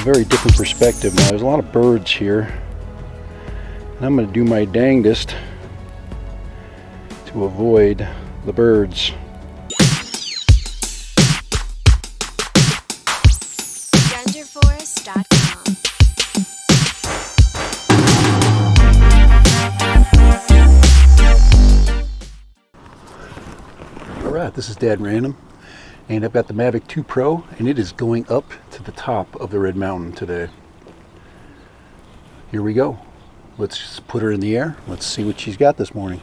very different perspective now. There's a lot of birds here, and I'm going to do my dangest to avoid the birds. Alright, this is Dad Random, and I've got the Mavic 2 Pro, and it is going up to the top of the Red Mountain today. Here we go. Let's just put her in the air. Let's see what she's got this morning.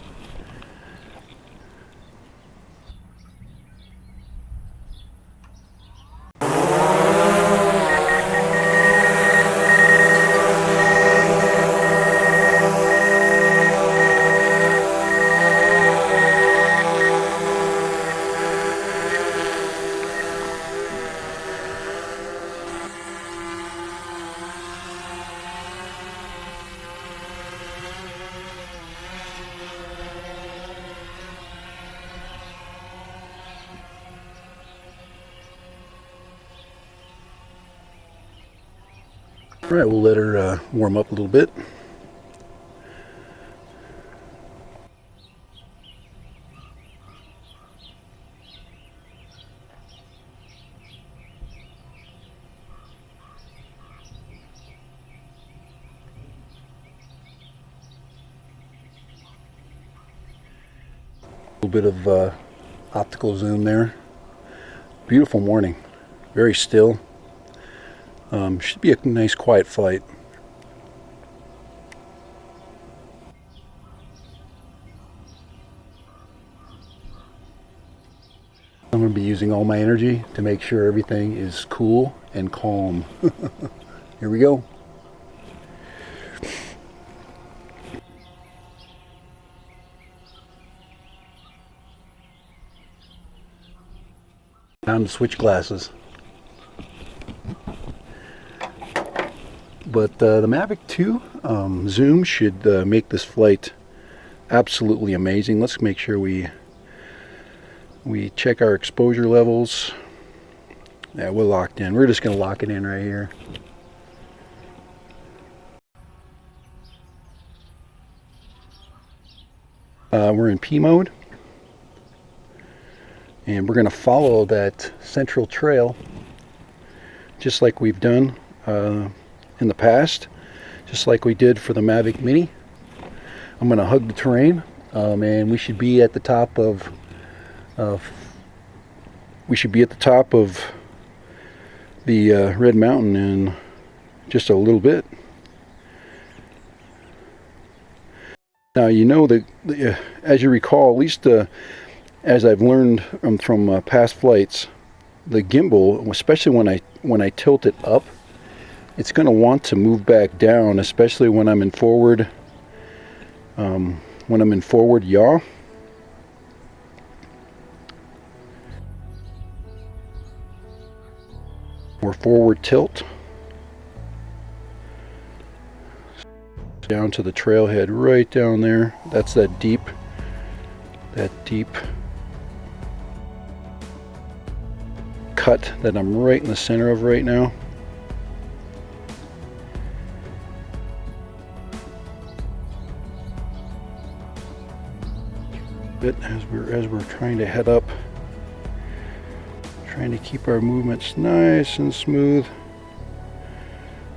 Alright, we'll let her warm up a little bit. A little bit of optical zoom there. Beautiful morning, very still. Should be a nice quiet flight. I'm going to be using all my energy to make sure everything is cool and calm. Here we go. Time to switch glasses. But the Mavic 2 zoom should make this flight absolutely amazing. Let's make sure we check our exposure levels. Yeah, we're locked in. We're just going to lock it in right here. We're in P mode. And we're going to follow that central trail just like we've done in the past, just like we did for the Mavic Mini. I'm going to hug the terrain, and we should be at the top of the Red Mountain in just a little bit. Now, you know that as you recall, at least as I've learned from past flights, the gimbal, especially when I tilt it up, it's going to want to move back down, especially when I'm in forward yaw. Or forward tilt. Down to the trailhead right down there. That's that deep cut that I'm right in the center of right now. As we're trying to head up, trying to keep our movements nice and smooth.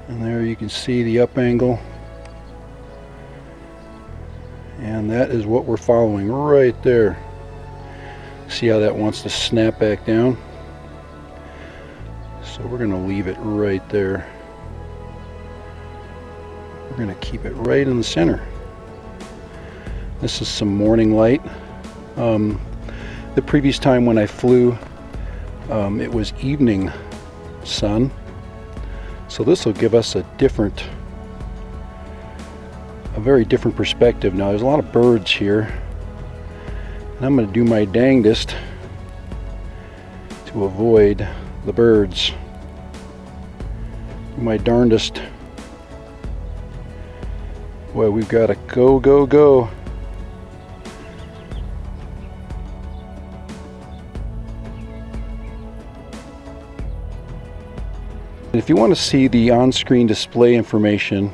And there you can see the up angle, and that is what we're following right there. See how that wants to snap back down? So we're going to leave it right there. We're going to keep it right in the center. This is some morning light. The previous time when I flew, it was evening sun. So this will give us a very different perspective. Now there's a lot of birds here, and I'm going to do my dangest to avoid the birds. Do my darndest. Boy, we've got to go, go, go. If you want to see the on-screen display information,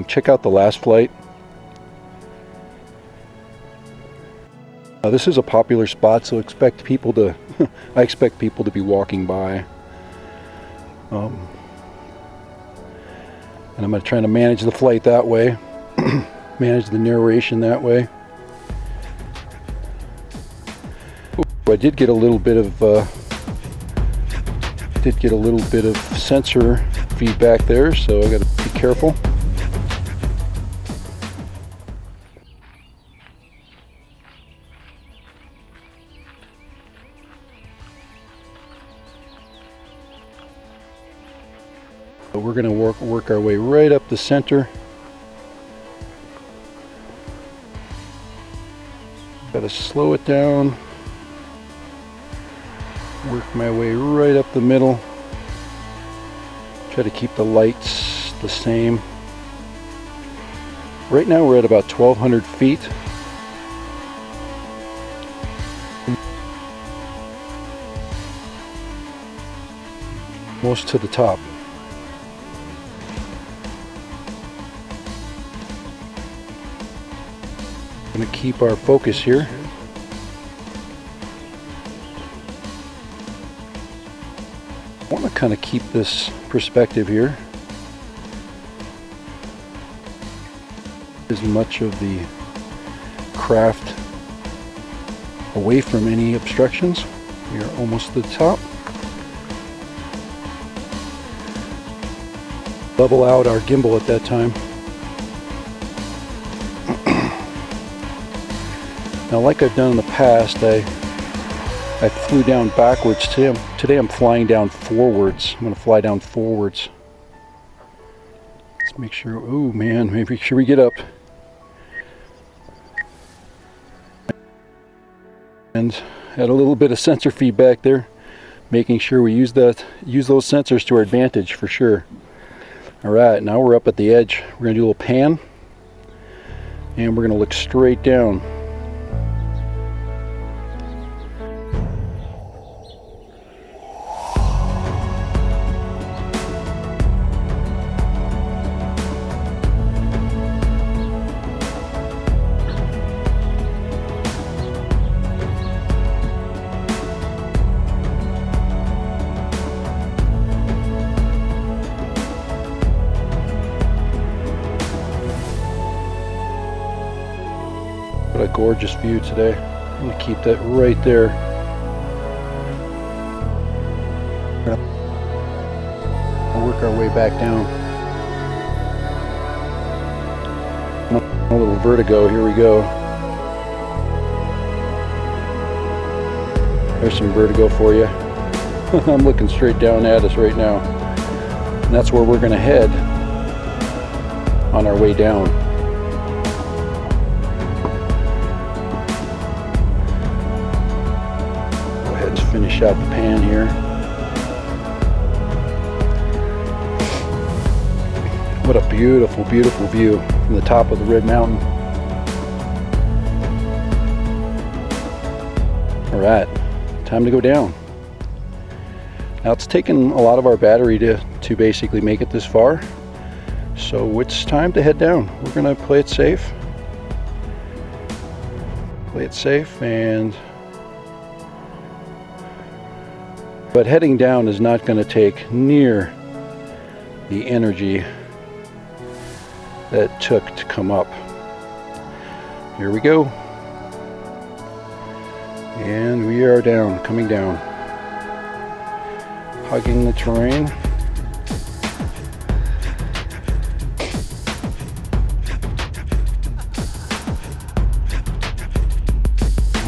check out the last flight. This is a popular spot, so expect people to I expect people to be walking by. And I'm going to try to manage the flight that way, manage the narration that way. I did get a little bit of sensor feedback there, so I got to be careful. But we're going to work our way right up the center. Got to slow it down. Work my way right up the middle. Try to keep the lights the same. Right now we're at about 1,200 feet. Most to the top. Going to keep our focus here. I want to kind of keep this perspective here. As much of the craft away from any obstructions. We are almost to the top. Level out our gimbal at that time. Now, like I've done in the past, I flew down backwards. Today I'm flying down forwards. I'm going to fly down forwards. Let's make sure, oh man, make sure we get up. And had a little bit of sensor feedback there, making sure we use those sensors to our advantage for sure. Alright, now we're up at the edge. We're going to do a little pan, and we're going to look straight down. What a gorgeous view today. I'm going to keep that right there. We'll work our way back down. A little vertigo, here we go. There's some vertigo for you. I'm looking straight down at us right now. And that's where we're going to head on our way down. Finish out the pan here. What a beautiful, beautiful view from the top of the Red Mountain. Alright, time to go down. Now it's taken a lot of our battery to basically make it this far. So it's time to head down. We're going to play it safe. Play it safe and but heading down is not going to take near the energy that it took to come up. Here we go. And we are down, coming down. Hugging the terrain.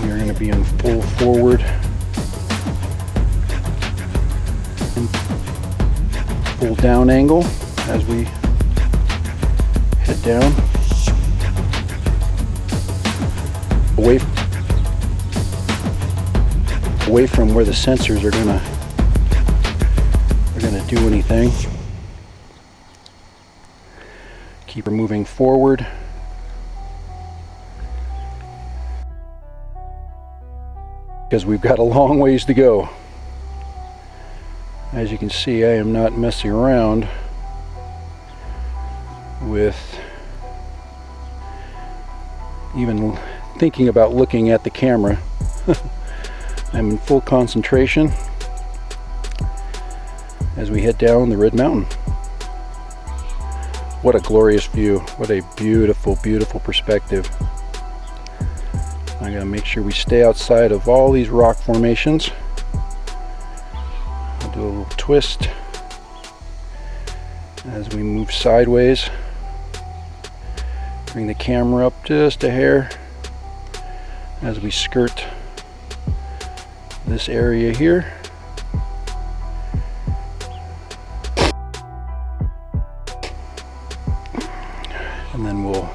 We are going to be in full forward. Full down angle as we head down away from where the sensors are gonna do anything. Keep her moving forward. Because we've got a long ways to go. As you can see, I am not messing around with even thinking about looking at the camera. I'm in full concentration as we head down the Red Mountain. What a glorious view. What a beautiful, beautiful perspective. I gotta make sure we stay outside of all these rock formations. I'll do a little twist as we move sideways. Bring the camera up just a hair as we skirt this area here. And then we'll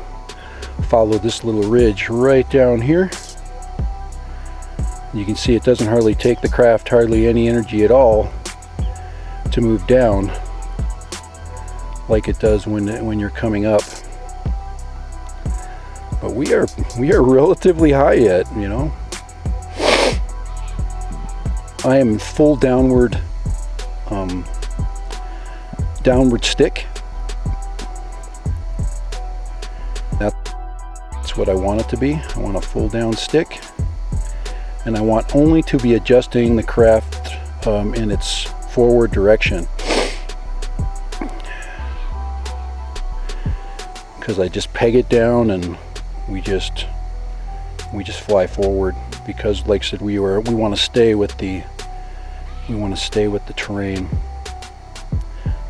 follow this little ridge right down here. You can see it doesn't hardly take the craft hardly any energy at all to move down like it does when you're coming up. But we are relatively high yet, you know. I am full downward stick. That's what I want it to be. I want a full down stick, and I want only to be adjusting the craft in its forward direction, because I just peg it down and we just fly forward, because like I said, we want to stay with the terrain.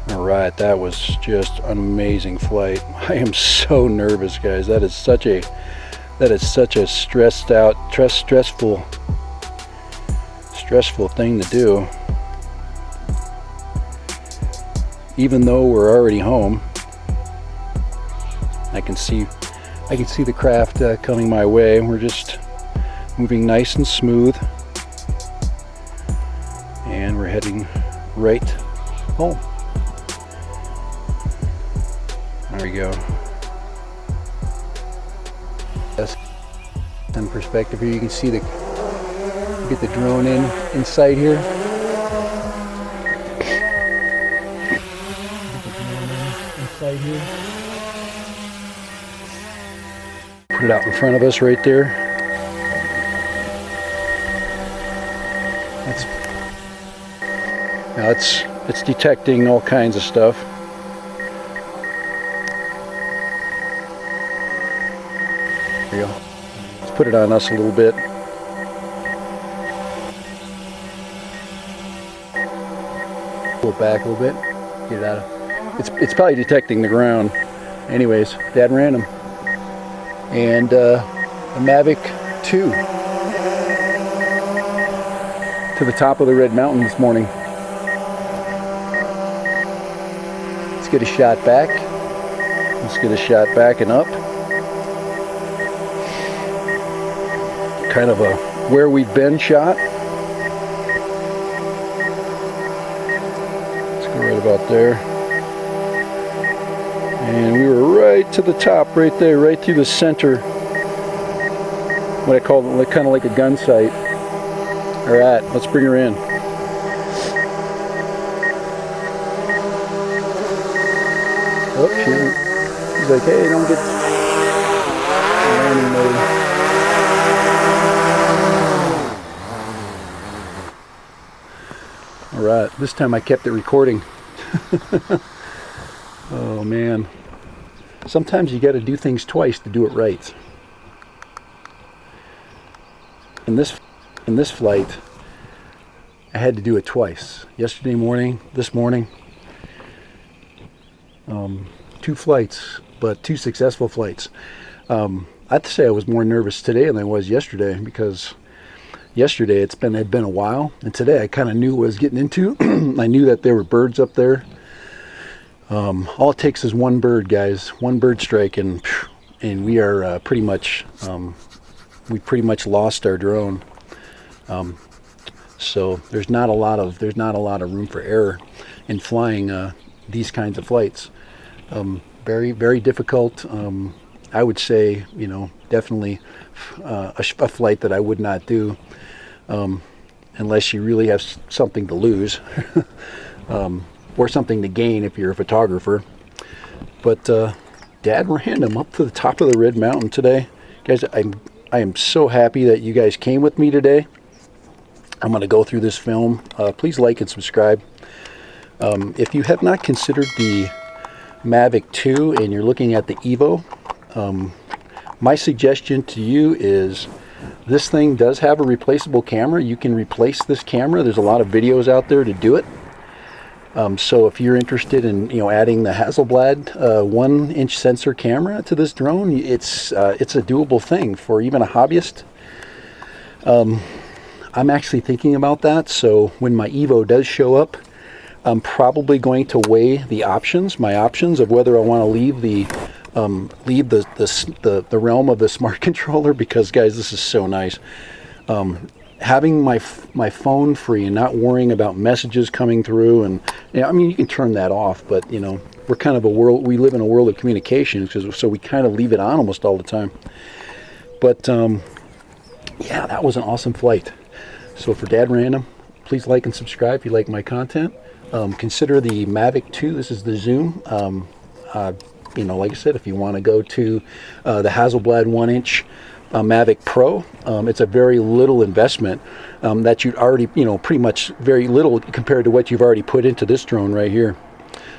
All right, that was just an amazing flight. I am so nervous, guys. That is such a stressful thing to do. Even though we're already home, I can see the craft coming my way. We're just moving nice and smooth, and we're heading right home. There we go. That's in perspective here. You can see get the drone inside here. Inside here. Put it out in front of us right there. It's detecting all kinds of stuff. There you go. Let's put it on us a little bit. Pull it back a little bit. Get it out of. It's probably detecting the ground. Anyways, dead random. And a Mavic 2 to the top of the Red Mountain this morning. Let's get a shot back. Let's get a shot back and up. Kind of a where we've been shot. Let's go right about there. And we were right to the top, right there, right through the center. What I call it, kind of like a gun sight. All right, let's bring her in. Oh, she's like, hey, don't get landing mode. All right, this time I kept it recording. Oh man, sometimes you got to do things twice to do it right. In this flight, I had to do it twice. Yesterday morning, this morning. 2 flights, but 2 successful flights. I have to say I was more nervous today than I was yesterday, because yesterday had been a while, and today I kind of knew what I was getting into. I knew that there were birds up there. All it takes is one bird, guys. One bird strike, and we are pretty much lost our drone. So there's not a lot of room for error in flying these kinds of flights. Very, very difficult. I would say, definitely a flight that I would not do. unless you really have something to lose or something to gain if you're a photographer. But Dad ran him up to the top of the Red Mountain today. Guys, I am so happy that you guys came with me today. I'm going to go through this film. Please like and subscribe. If you have not considered the Mavic 2 and you're looking at the Evo, my suggestion to you is this thing does have a replaceable camera. You can replace this camera. There's a lot of videos out there to do it. So if you're interested in adding the Hasselblad 1-inch sensor camera to this drone, it's a doable thing for even a hobbyist. I'm actually thinking about that. So when my Evo does show up, I'm probably going to weigh my options of whether I want to leave the realm of the smart controller, because guys, this is so nice. Having my phone free and not worrying about messages coming through, and I mean, you can turn that off, but we're kind of we live in a world of communications, so we kind of leave it on almost all the time. But yeah, that was an awesome flight. So for Dad Random, please like and subscribe if you like my content. Consider the Mavic 2. This is the zoom. Like I said, if you want to go to the Hasselblad 1-inch Mavic Pro, it's a very little investment that you'd already, pretty much very little compared to what you've already put into this drone right here.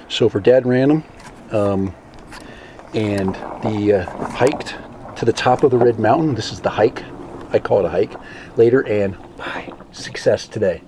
So for Dad Random, and the hiked to the top of the Red Mountain, this is the hike. I call it a hike later, and bye. Success today.